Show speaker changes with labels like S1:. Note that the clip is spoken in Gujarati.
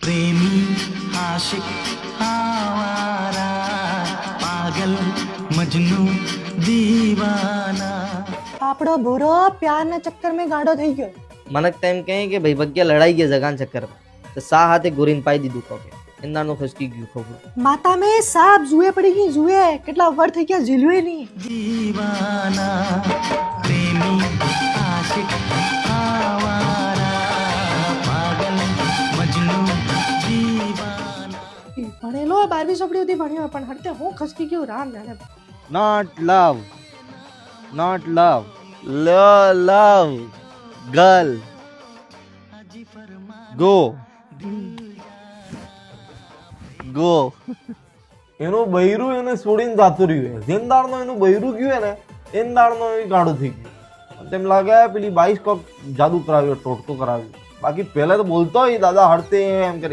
S1: प्रेमी आशिक आवारा पागल मजनू दीवाना
S2: આપણો ભૂરો પ્યારના ચક્કર में ગાંડો થઈ ગયો.
S3: મને તેમ કહે કે ભાઈ ભગ્યા લડાઈ ગયા જગાન ચક્કરમાં તો સા હાથે ગોરીન પાઈ દીધું કોકે એનાનો ખસકી ગયું ખબર
S2: માતા में સાપ જુએ પડી ગઈ જુએ કેટલા વર થઈ ગયા ઝીલ્યું નહીં.
S1: दीवाना प्रेमी आशिक आवारा पागल मजनू दीवाना
S2: ભણેલો 12મી ચોપડી સુધી ભણ્યો પણ હડતે હું ખસકી ગયો રામ જાણે.
S4: Not love. Not love. Love. Girl. Go. Go.
S5: એનું બૈરું એને છોડીને જાતું રહ્યું. જેમ દાડનો એનું બૈરું ગયું ને એમ દાડનો એ ગાડો થઈ ગયો. તેમ લાગે પેલી 22 કોક જાદુ કરાવ્યો, ટોટકો કરાવ્યો. બાકી પહેલા તો બોલતો હોય દાદા હડતે એમ કરી